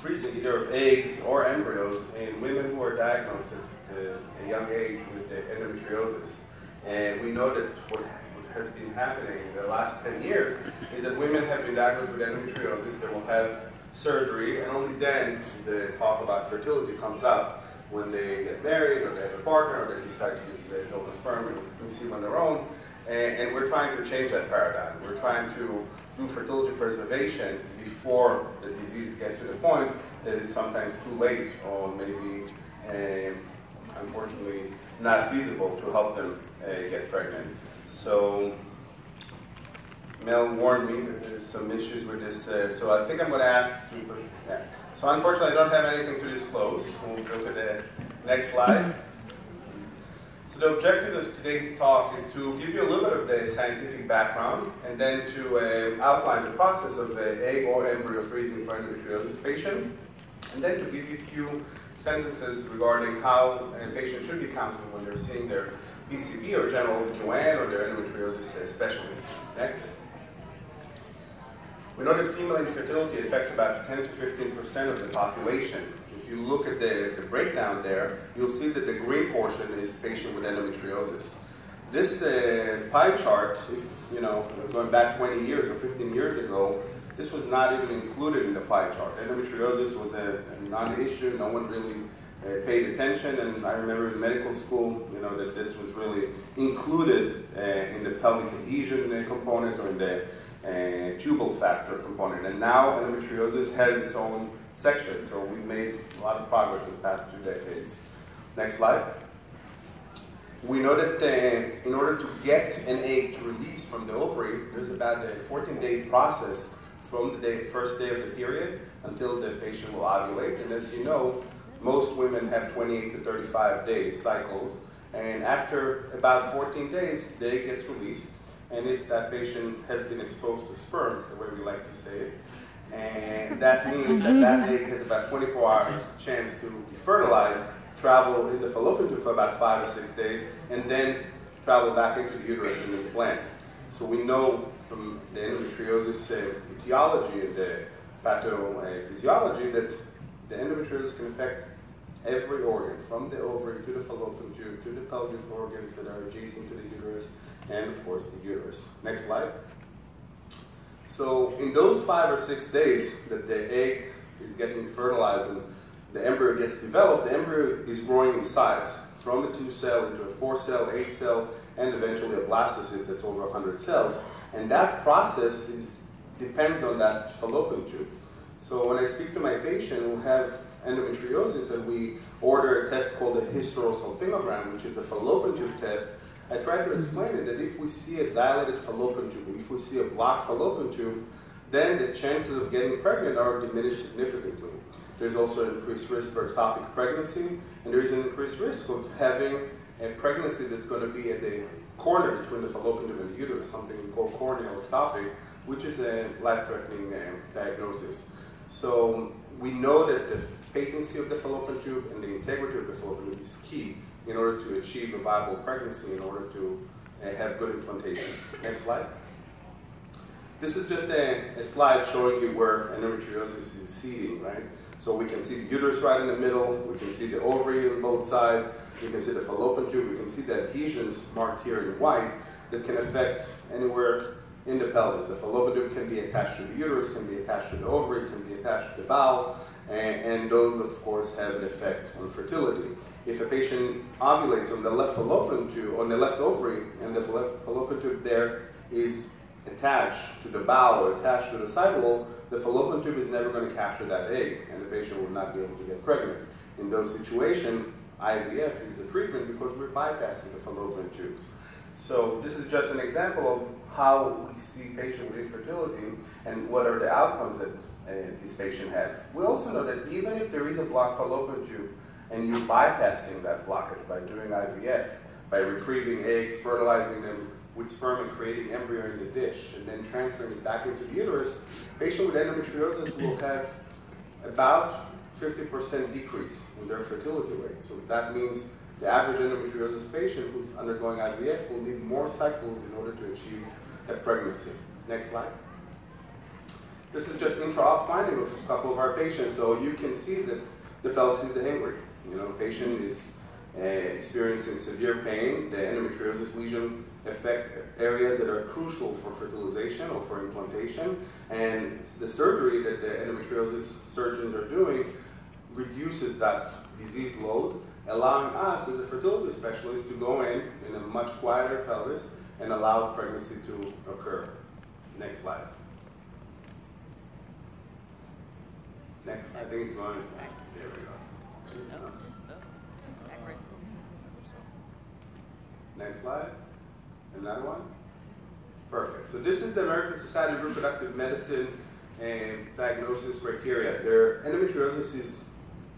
freezing either of eggs or embryos in women who are diagnosed at a young age with endometriosis. And we know that what has been happening in the last 10 years is that women have been diagnosed with endometriosis, they will have surgery, and only then the talk about fertility comes up when they get married, or they have a partner, or they decide to use the donor sperm and conceive on their own. And we're trying to change that paradigm. We're trying to do fertility preservation before the disease gets to the point that it's sometimes too late, or maybe, unfortunately, not feasible to help them get pregnant. So Mel warned me that there's some issues with this, so I think I'm going to ask people. Yeah. So unfortunately, I don't have anything to disclose. We'll go to the next slide. So the objective of today's talk is to give you a little bit of the scientific background, and then to outline the process of the egg or embryo freezing for endometriosis patient, and then to give you a few sentences regarding how a patient should be counseled when they're seeing their PCP or general OB/GYN or their endometriosis specialist. Next. We know that female infertility affects about 10 to 15% of the population. If you look at the breakdown there, you'll see that the green portion is patient with endometriosis. This pie chart, if going back 20 years or 15 years ago, this was not even included in the pie chart. Endometriosis was a non-issue. No one really paid attention, and I remember in medical school, that this was really included in the pelvic adhesion component or in the tubal factor component. And now endometriosis has its own section, so we've made a lot of progress in the past 2 decades. Next slide. We know that in order to get an egg to release from the ovary, there's about a 14-day process from the first day of the period until the patient will ovulate. And as you know, most women have 28 to 35 day cycles, and after about 14 days, the egg gets released. And if that patient has been exposed to sperm, the way we like to say it, and that means that egg has about 24 hours chance to be fertilized, travel in the fallopian tube for about 5 or 6 days, and then travel back into the uterus and implant. So we know from the endometriosis etiology and the pathophysiology that the endometriosis can affect every organ, from the ovary to the fallopian tube to the pelvic organs that are adjacent to the uterus, and of course the uterus. Next slide. So in those 5 or 6 days that the egg is getting fertilized and the embryo gets developed, the embryo is growing in size from a 2-cell into a 4-cell, 8-cell, and eventually a blastocyst that's over 100 cells. And that process depends on that fallopian tube. So when I speak to my patient who have endometriosis and we order a test called a hysterosalpingogram, which is a fallopian tube test, I try to explain it that if we see a dilated fallopian tube, if we see a blocked fallopian tube, then the chances of getting pregnant are diminished significantly. There's also an increased risk for ectopic pregnancy, and there is an increased risk of having a pregnancy that's going to be at the corner between the fallopian tube and the uterus, something we call corneal ectopic, which is a life-threatening diagnosis. So we know that the patency of the fallopian tube and the integrity of the fallopian tube is key in order to achieve a viable pregnancy, in order to have good implantation. Next slide. This is just a slide showing you where endometriosis is seating, right? So we can see the uterus right in the middle, we can see the ovary on both sides, we can see the fallopian tube, we can see the adhesions marked here in white that can affect anywhere in the pelvis. The fallopian tube can be attached to the uterus, can be attached to the ovary, can be attached to the bowel, and those, of course, have an effect on fertility. If a patient ovulates on the left fallopian tube, on the left ovary, and the fallopian tube there is attached to the bowel or attached to the sidewall, the fallopian tube is never going to capture that egg, and the patient will not be able to get pregnant. In those situations, IVF is the treatment because we're bypassing the fallopian tubes. So this is just an example of how we see patients with infertility and what are the outcomes that these patients have. We also know that even if there is a blocked fallopian tube and you're bypassing that blockage by doing IVF, by retrieving eggs, fertilizing them with sperm and creating embryo in the dish, and then transferring it back into the uterus, patients with endometriosis will have about 50% decrease in their fertility rate. So that means the average endometriosis patient who's undergoing IVF will need more cycles in order to achieve a pregnancy. Next slide. This is just intra-op finding of a couple of our patients, so you can see that the pelvis is angry. You know, the patient is experiencing severe pain. The endometriosis lesion affect areas that are crucial for fertilization or for implantation, and the surgery that the endometriosis surgeons are doing reduces that disease load, allowing us as a fertility specialist to go in a much quieter pelvis and allow pregnancy to occur. Next slide. Next, I think it's going. There we go. Backwards. Next slide. Another one. Perfect. So this is the American Society of Reproductive Medicine and diagnosis criteria. Their endometriosis is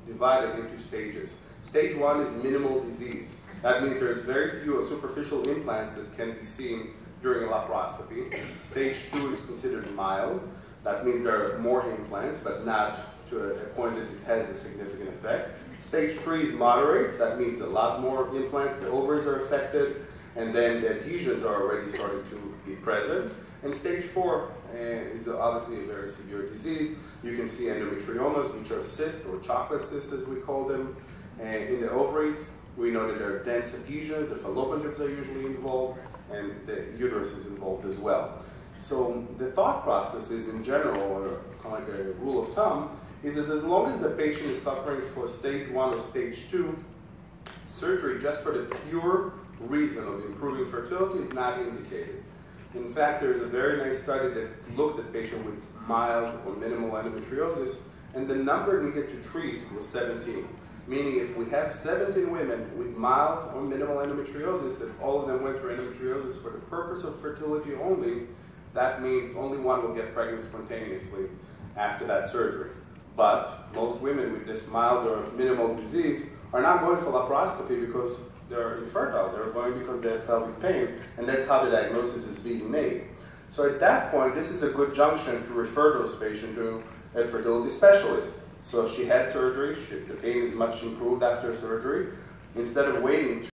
divided into stages. Stage 1 is minimal disease. That means there's very few superficial implants that can be seen during a laparoscopy. Stage 2 is considered mild. That means there are more implants, but not to a point that it has a significant effect. Stage 3 is moderate. That means a lot more implants. The ovaries are affected, and then the adhesions are already starting to be present. And stage 4 is obviously a very severe disease. You can see endometriomas, which are cysts or chocolate cysts, as we call them, in the ovaries. We know that there are dense adhesions. The fallopian tubes are usually involved, and the uterus is involved as well. So the thought process is, in general, or kind of like a rule of thumb, is that as long as the patient is suffering for stage 1 or stage 2, surgery just for the pure reason of improving fertility is not indicated. In fact, there's a very nice study that looked at patients with mild or minimal endometriosis, and the number needed to treat was 17. Meaning if we have 17 women with mild or minimal endometriosis, and all of them went through endometriosis for the purpose of fertility only, that means only one will get pregnant spontaneously after that surgery. But most women with this mild or minimal disease are not going for laparoscopy because they're infertile. They're going because they have pelvic pain, and that's how the diagnosis is being made. So at that point, this is a good junction to refer those patients to a fertility specialist. So she had surgery, the pain is much improved after surgery. Instead of waiting